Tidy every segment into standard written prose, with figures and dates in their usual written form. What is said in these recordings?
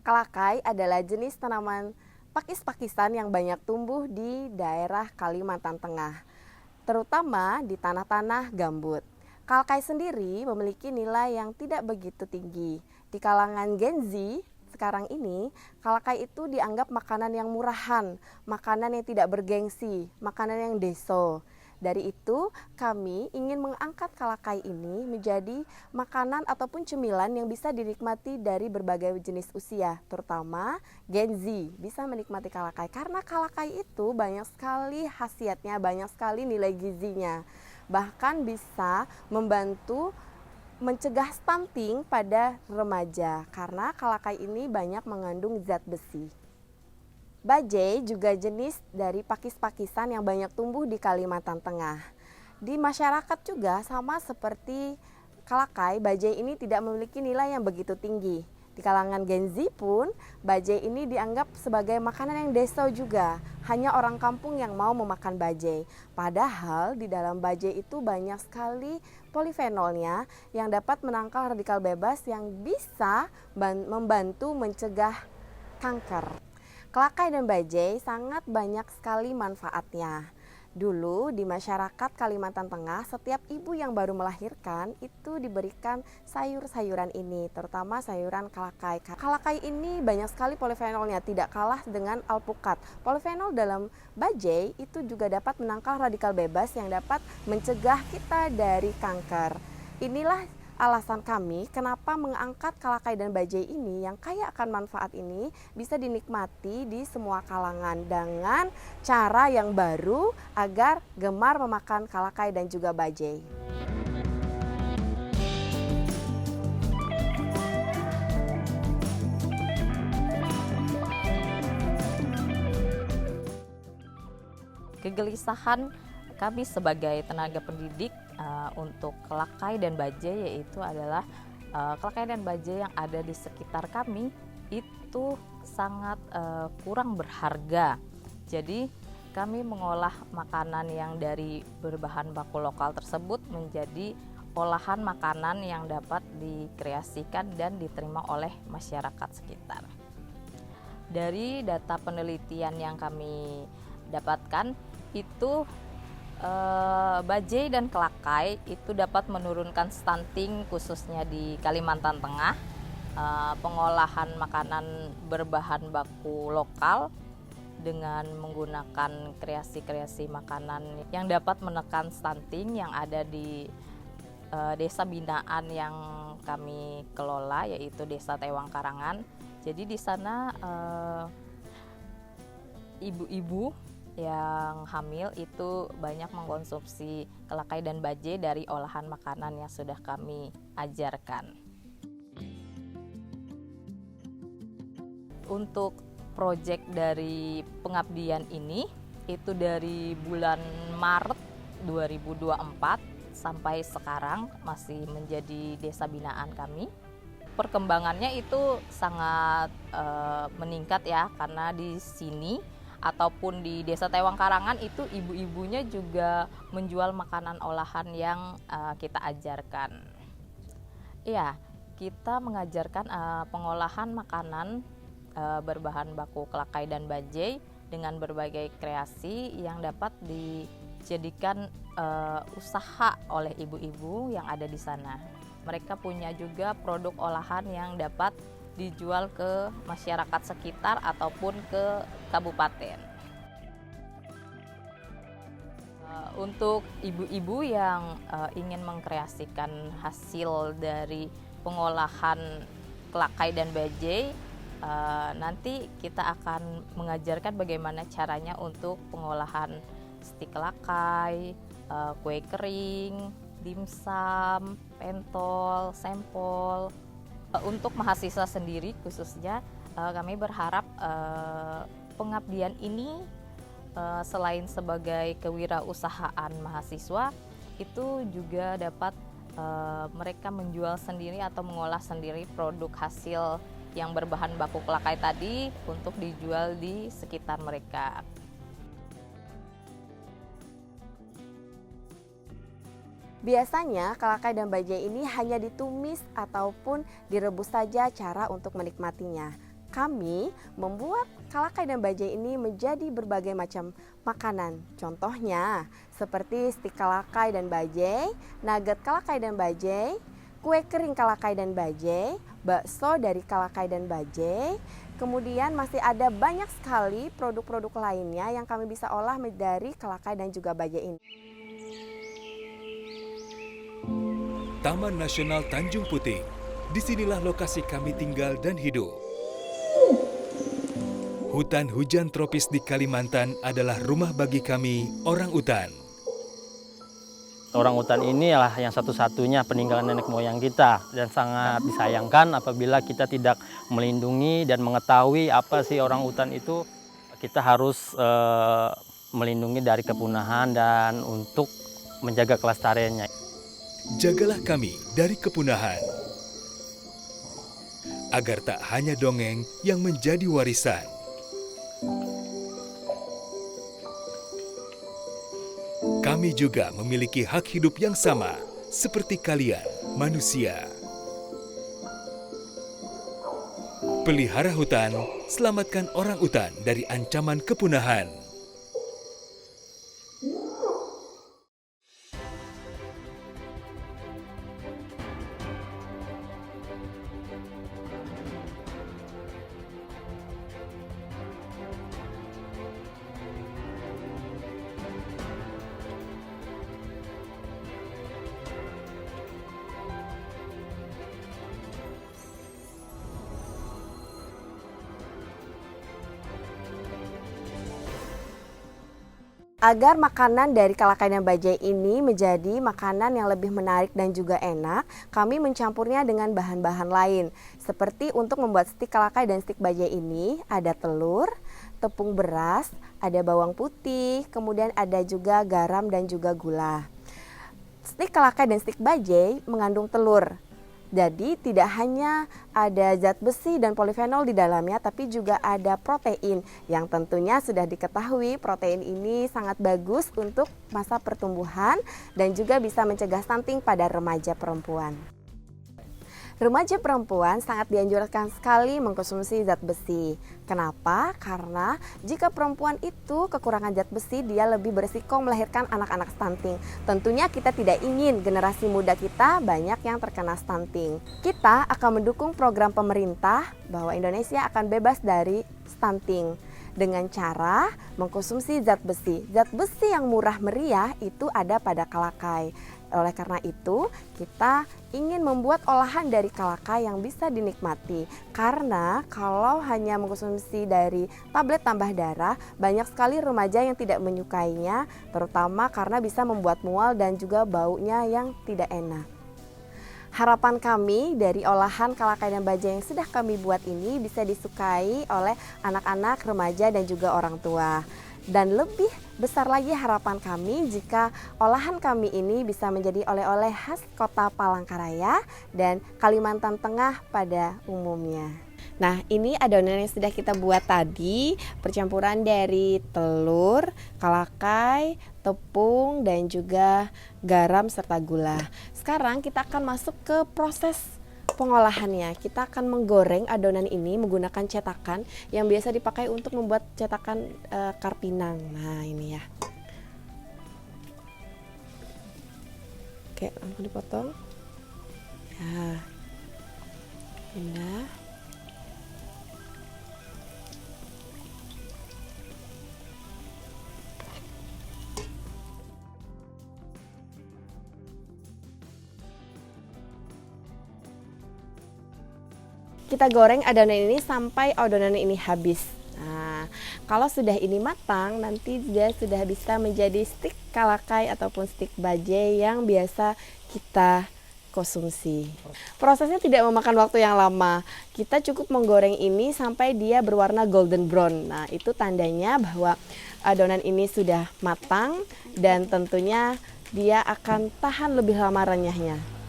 Kalakai adalah jenis tanaman pakis-pakisan yang banyak tumbuh di daerah Kalimantan Tengah, terutama di tanah-tanah gambut. Kalakai sendiri memiliki nilai yang tidak begitu tinggi. Di kalangan Gen Z, sekarang ini, kalakai itu dianggap makanan yang murahan, makanan yang tidak bergengsi, makanan yang deso. Dari itu, kami ingin mengangkat kalakai ini menjadi makanan ataupun cemilan yang bisa dinikmati dari berbagai jenis usia, terutama Gen Z bisa menikmati kalakai karena kalakai itu banyak sekali khasiatnya, banyak sekali nilai gizinya. Bahkan bisa membantu mencegah stunting pada remaja karena kalakai ini banyak mengandung zat besi. Bajai juga jenis dari pakis-pakisan yang banyak tumbuh di Kalimantan Tengah. Di masyarakat juga sama seperti kalakai, bajai ini tidak memiliki nilai yang begitu tinggi. Di kalangan Gen Z pun, bajai ini dianggap sebagai makanan yang deso juga. Hanya orang kampung yang mau memakan bajai. Padahal di dalam bajai itu banyak sekali polifenolnya yang dapat menangkal radikal bebas yang bisa membantu mencegah kanker. Kalakai dan bajai sangat banyak sekali manfaatnya. Dulu di masyarakat Kalimantan Tengah, setiap ibu yang baru melahirkan itu diberikan sayur-sayuran ini, terutama sayuran kalakai. Kalakai ini banyak sekali polifenolnya, tidak kalah dengan alpukat. Polifenol dalam bajai itu juga dapat menangkal radikal bebas yang dapat mencegah kita dari kanker. Inilah alasan kami kenapa mengangkat kalakai dan bajai ini yang kaya akan manfaat ini bisa dinikmati di semua kalangan dengan cara yang baru agar gemar memakan kalakai dan juga bajai. Kegelisahan kami sebagai tenaga pendidik untuk kalakai dan bajai yaitu adalah kalakai dan bajai yang ada di sekitar kami itu sangat kurang berharga. Jadi kami mengolah makanan yang dari berbahan baku lokal tersebut menjadi olahan makanan yang dapat dikreasikan dan diterima oleh masyarakat sekitar. Dari data penelitian yang kami dapatkan itu bajai dan kalakai itu dapat menurunkan stunting khususnya di Kalimantan Tengah. Pengolahan makanan berbahan baku lokal dengan menggunakan kreasi-kreasi makanan yang dapat menekan stunting yang ada di desa binaan yang kami kelola yaitu Desa Tewang Karangan. Jadi di sana ibu-ibu yang hamil itu banyak mengkonsumsi kalakai dan bajai dari olahan makanan yang sudah kami ajarkan. Untuk proyek dari pengabdian ini itu dari bulan Maret 2024 sampai sekarang masih menjadi desa binaan kami. Perkembangannya itu sangat meningkat ya karena di sini ataupun di Desa Tewang Karangan itu ibu-ibunya juga menjual makanan olahan yang kita ajarkan. Iya, kita mengajarkan pengolahan makanan berbahan baku kalakai dan bajai dengan berbagai kreasi yang dapat dijadikan usaha oleh ibu-ibu yang ada di sana. Mereka punya juga produk olahan yang dapat dijual ke masyarakat sekitar ataupun ke kabupaten. Untuk ibu-ibu yang ingin mengkreasikan hasil dari pengolahan kalakai dan bajai, nanti kita akan mengajarkan bagaimana caranya untuk pengolahan stik kalakai, kue kering, dimsum, pentol, sempol. Untuk mahasiswa sendiri khususnya kami berharap pengabdian ini selain sebagai kewirausahaan mahasiswa itu juga dapat mereka menjual sendiri atau mengolah sendiri produk hasil yang berbahan baku kalakai tadi untuk dijual di sekitar mereka. Biasanya kalakai dan bajai ini hanya ditumis ataupun direbus saja cara untuk menikmatinya. Kami membuat kalakai dan bajai ini menjadi berbagai macam makanan. Contohnya seperti stik kalakai dan bajai, nugget kalakai dan bajai, kue kering kalakai dan bajai, bakso dari kalakai dan bajai. Kemudian masih ada banyak sekali produk-produk lainnya yang kami bisa olah dari kalakai dan juga bajai ini. Taman Nasional Tanjung Puting. Disinilah lokasi kami tinggal dan hidup. Hutan hujan tropis di Kalimantan adalah rumah bagi kami, orang utan. Orang utan ini adalah yang satu-satunya peninggalan nenek moyang kita dan sangat disayangkan apabila kita tidak melindungi dan mengetahui apa sih orang utan itu. Kita harus melindungi dari kepunahan dan untuk menjaga kelestariannya. Jagalah kami dari kepunahan, agar tak hanya dongeng yang menjadi warisan. Kami juga memiliki hak hidup yang sama seperti kalian, manusia. Pelihara hutan, selamatkan orang utan dari ancaman kepunahan. Agar makanan dari kalakai dan bajai ini menjadi makanan yang lebih menarik dan juga enak, kami mencampurnya dengan bahan-bahan lain. Seperti untuk membuat stik kalakai dan stik bajai ini, ada telur, tepung beras, ada bawang putih, kemudian ada juga garam dan juga gula. Stik kalakai dan stik bajai mengandung telur. Jadi tidak hanya ada zat besi dan polifenol di dalamnya, tapi juga ada protein yang tentunya sudah diketahui protein ini sangat bagus untuk masa pertumbuhan dan juga bisa mencegah stunting pada remaja perempuan. Remaja perempuan sangat dianjurkan sekali mengkonsumsi zat besi. Kenapa? Karena jika perempuan itu kekurangan zat besi, dia lebih berisiko melahirkan anak-anak stunting. Tentunya kita tidak ingin generasi muda kita banyak yang terkena stunting. Kita akan mendukung program pemerintah bahwa Indonesia akan bebas dari stunting dengan cara mengkonsumsi zat besi. Zat besi yang murah meriah itu ada pada kalakai. Oleh karena itu, kita ingin membuat olahan dari kalakai yang bisa dinikmati. Karena kalau hanya mengkonsumsi dari tablet tambah darah, banyak sekali remaja yang tidak menyukainya, terutama karena bisa membuat mual dan juga baunya yang tidak enak. Harapan kami dari olahan kalakai dan bajai yang sudah kami buat ini bisa disukai oleh anak-anak, remaja, dan juga orang tua. Dan lebih besar lagi harapan kami jika olahan kami ini bisa menjadi oleh-oleh khas kota Palangkaraya dan Kalimantan Tengah pada umumnya. Nah, ini adonan yang sudah kita buat tadi, percampuran dari telur, kalakai, tepung, dan juga garam serta gula. Sekarang kita akan masuk ke proses pengolahannya. Kita akan menggoreng adonan ini menggunakan cetakan yang biasa dipakai untuk membuat cetakan karpinang. Nah, ini ya. Oke, langsung dipotong. Ya. Pindah. Kita goreng adonan ini sampai adonan ini habis. Nah, kalau sudah ini matang, nanti dia sudah bisa menjadi stik kalakai ataupun stik bajai yang biasa kita konsumsi. Prosesnya tidak memakan waktu yang lama. Kita cukup menggoreng ini sampai dia berwarna golden brown. Nah, itu tandanya bahwa adonan ini sudah matang dan tentunya dia akan tahan lebih lama renyahnya.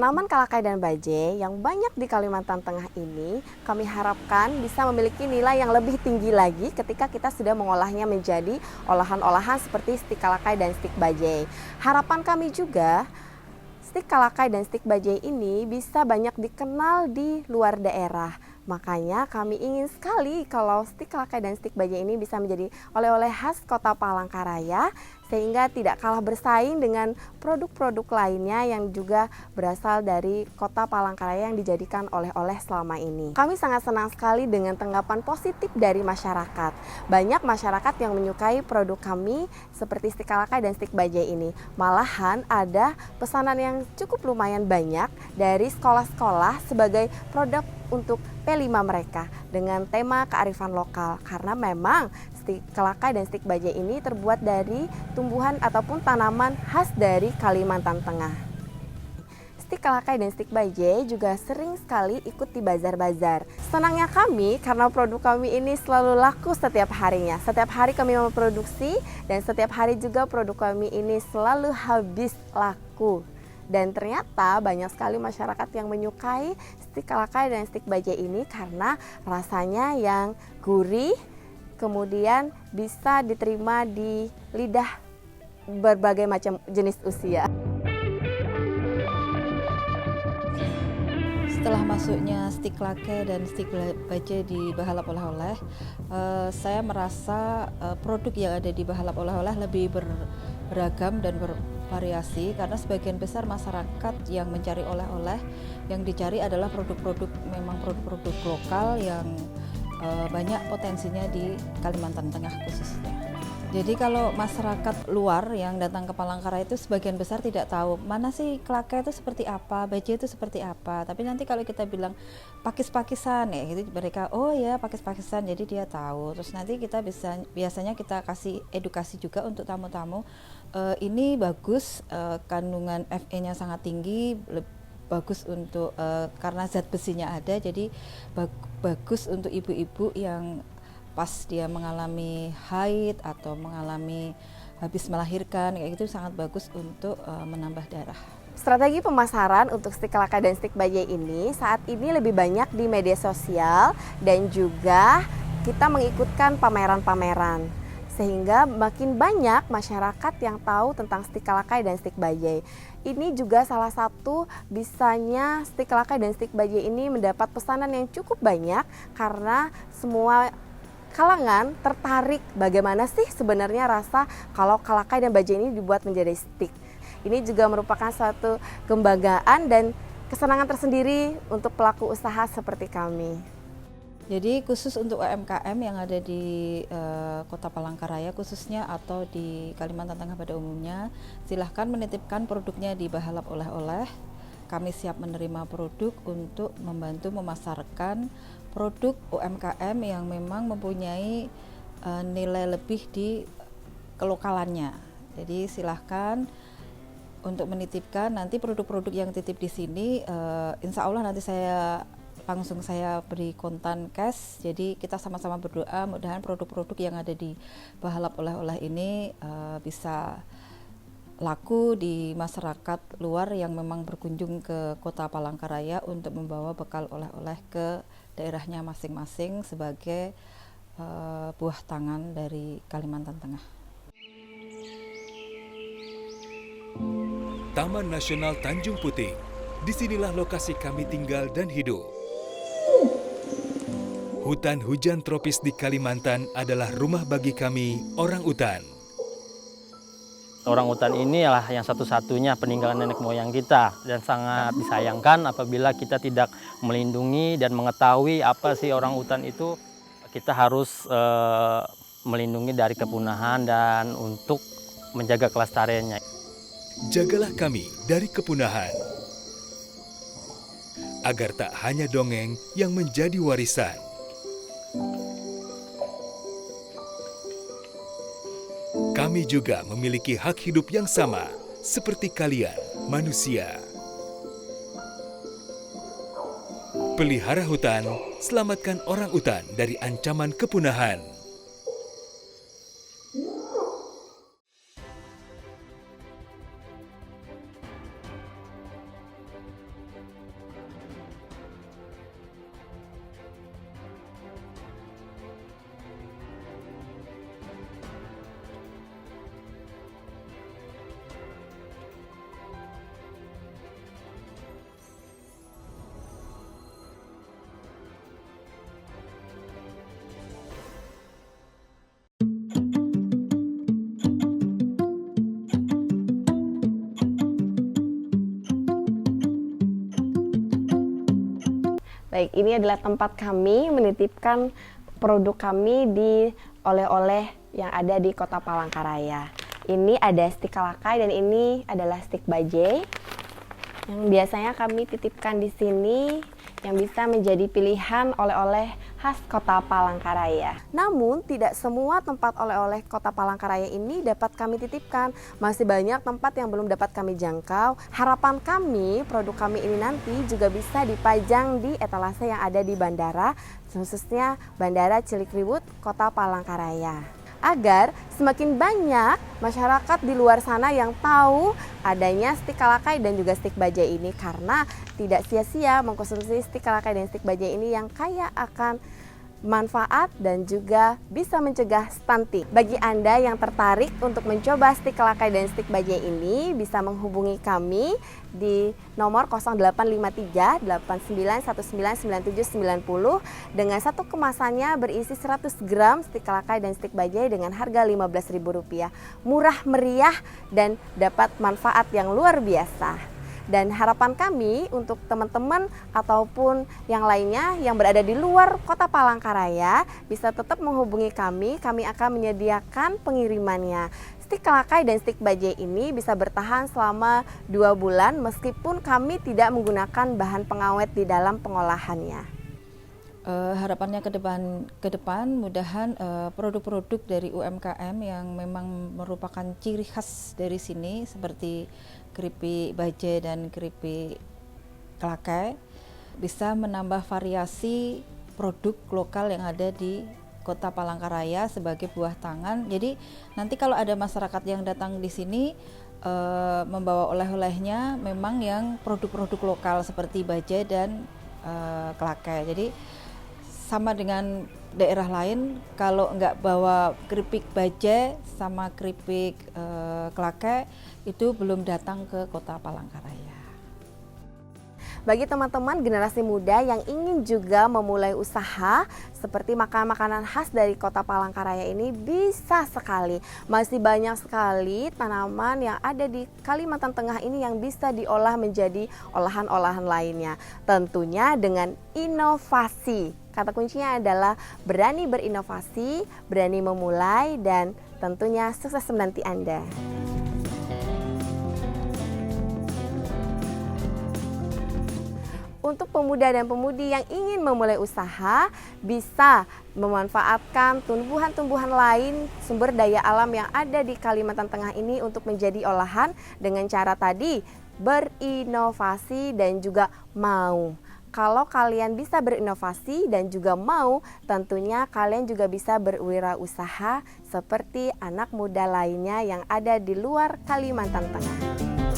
Tanaman kalakai dan bajai yang banyak di Kalimantan Tengah ini kami harapkan bisa memiliki nilai yang lebih tinggi lagi ketika kita sudah mengolahnya menjadi olahan-olahan seperti stik kalakai dan stik bajai. Harapan kami juga stik kalakai dan stik bajai ini bisa banyak dikenal di luar daerah. Makanya kami ingin sekali kalau stik kalakai dan stik bajai ini bisa menjadi oleh-oleh khas Kota Palangkaraya sehingga tidak kalah bersaing dengan produk-produk lainnya yang juga berasal dari Kota Palangkaraya yang dijadikan oleh-oleh selama ini. Kami sangat senang sekali dengan tanggapan positif dari masyarakat. Banyak masyarakat yang menyukai produk kami seperti stik kalakai dan stik bajai ini. Malahan ada pesanan yang cukup lumayan banyak dari sekolah-sekolah sebagai produk untuk P5 mereka dengan tema kearifan lokal karena memang stik kalakai dan stik bajai ini terbuat dari tumbuhan ataupun tanaman khas dari Kalimantan Tengah. Stik kalakai dan stik bajai juga sering sekali ikut di bazar-bazar. Senangnya kami karena produk kami ini selalu laku setiap harinya. Setiap hari kami memproduksi dan setiap hari juga produk kami ini selalu habis laku. Dan ternyata banyak sekali masyarakat yang menyukai stik kalakai dan stik bajai ini karena rasanya yang gurih, kemudian bisa diterima di lidah berbagai macam jenis usia. Setelah masuknya stik kalakai dan stik bajai di Bahalap Oleh-oleh, saya merasa produk yang ada di Bahalap Oleh-oleh lebih beragam dan bervariasi karena sebagian besar masyarakat yang mencari oleh-oleh yang dicari adalah produk-produk lokal yang banyak potensinya di Kalimantan Tengah khususnya. Jadi kalau masyarakat luar yang datang ke Palangkaraya itu sebagian besar tidak tahu mana sih kalakai itu seperti apa, bajai itu seperti apa. Tapi nanti kalau kita bilang pakis-pakisan ya, gitu mereka oh ya pakis-pakisan, jadi dia tahu. Terus nanti kita biasanya kita kasih edukasi juga untuk tamu-tamu. Ini bagus, kandungan Fe-nya sangat tinggi, bagus untuk karena zat besinya ada, jadi bagus untuk ibu-ibu yang pas dia mengalami haid atau mengalami habis melahirkan kayak gitu, sangat bagus untuk menambah darah. Strategi pemasaran untuk stik kalakai dan stik bajai ini saat ini lebih banyak di media sosial dan juga kita mengikutkan pameran-pameran. Sehingga makin banyak masyarakat yang tahu tentang stik kalakai dan stik bajai. Ini juga salah satu bisanya stik kalakai dan stik bajai ini mendapat pesanan yang cukup banyak karena semua kalangan tertarik bagaimana sih sebenarnya rasa kalau kalakai dan bajai ini dibuat menjadi stik. Ini juga merupakan suatu kebanggaan dan kesenangan tersendiri untuk pelaku usaha seperti kami. Jadi khusus untuk UMKM yang ada di Kota Palangkaraya khususnya atau di Kalimantan Tengah pada umumnya, silahkan menitipkan produknya di Bahalap Oleh-oleh. Kami siap menerima produk untuk membantu memasarkan produk UMKM yang memang mempunyai nilai lebih di kelokalannya. Jadi silahkan untuk menitipkan nanti produk-produk yang titip di sini, insya Allah nanti saya beri kontan cash. Jadi kita sama-sama berdoa mudah-mudahan produk-produk yang ada di Bahalap Oleh-oleh ini bisa laku di masyarakat luar yang memang berkunjung ke Kota Palangkaraya untuk membawa bekal oleh-oleh ke daerahnya masing-masing sebagai buah tangan dari Kalimantan Tengah. Taman Nasional Tanjung Puting. Disinilah lokasi kami tinggal dan hidup. Hutan hujan tropis di Kalimantan adalah rumah bagi kami, orang utan. Orang utan inilah yang satu-satunya peninggalan nenek moyang kita dan sangat disayangkan apabila kita tidak melindungi dan mengetahui apa sih orang utan itu. Kita harus melindungi dari kepunahan dan untuk menjaga kelestariannya. Jagalah kami dari kepunahan, agar tak hanya dongeng yang menjadi warisan. Kami juga memiliki hak hidup yang sama seperti kalian, manusia. Pelihara hutan, selamatkan orang utan dari ancaman kepunahan. Baik, ini adalah tempat kami menitipkan produk kami di oleh-oleh yang ada di Kota Palangkaraya. Ini ada stik kalakai dan ini adalah stik bajai yang biasanya kami titipkan di sini yang bisa menjadi pilihan oleh-oleh khas Kota Palangkaraya. Namun, tidak semua tempat oleh-oleh Kota Palangkaraya ini dapat kami titipkan. Masih banyak tempat yang belum dapat kami jangkau. Harapan kami, produk kami ini nanti juga bisa dipajang di etalase yang ada di bandara, khususnya Bandara Cilikriwut, Kota Palangkaraya. Agar semakin banyak masyarakat di luar sana yang tahu adanya stik kalakai dan juga stik bajai ini, karena tidak sia-sia mengkonsumsi stik kalakai dan stik bajai ini yang kaya akan manfaat dan juga bisa mencegah stunting. Bagi Anda yang tertarik untuk mencoba stik kalakai dan stik bajai ini, bisa menghubungi kami di nomor 0853 89199790 dengan satu kemasannya berisi 100 gram stik kalakai dan stik bajai dengan harga Rp15.000. Murah meriah dan dapat manfaat yang luar biasa. Dan harapan kami untuk teman-teman ataupun yang lainnya yang berada di luar Kota Palangkaraya bisa tetap menghubungi kami akan menyediakan pengirimannya. Stik kalakai dan stik bajai ini bisa bertahan selama 2 bulan meskipun kami tidak menggunakan bahan pengawet di dalam pengolahannya. Harapannya ke depan mudahan produk-produk dari UMKM yang memang merupakan ciri khas dari sini seperti keripik bajai dan keripik kalakai bisa menambah variasi produk lokal yang ada di Kota Palangkaraya sebagai buah tangan. Jadi nanti kalau ada masyarakat yang datang di sini membawa oleh-olehnya memang yang produk-produk lokal seperti bajai dan kalakai. Jadi sama dengan daerah lain, kalau nggak bawa keripik bajai sama keripik kalakai itu belum datang ke Kota Palangkaraya. Bagi teman-teman generasi muda yang ingin juga memulai usaha seperti makanan-makanan khas dari Kota Palangkaraya ini, bisa sekali. Masih banyak sekali tanaman yang ada di Kalimantan Tengah ini yang bisa diolah menjadi olahan-olahan lainnya. Tentunya dengan inovasi. Kata kuncinya adalah berani berinovasi, berani memulai, dan tentunya sukses menanti Anda. Untuk pemuda dan pemudi yang ingin memulai usaha, bisa memanfaatkan tumbuhan-tumbuhan lain, sumber daya alam yang ada di Kalimantan Tengah ini untuk menjadi olahan dengan cara tadi, berinovasi dan juga mau. Kalau kalian bisa berinovasi dan juga mau, tentunya kalian juga bisa berwirausaha seperti anak muda lainnya yang ada di luar Kalimantan Tengah.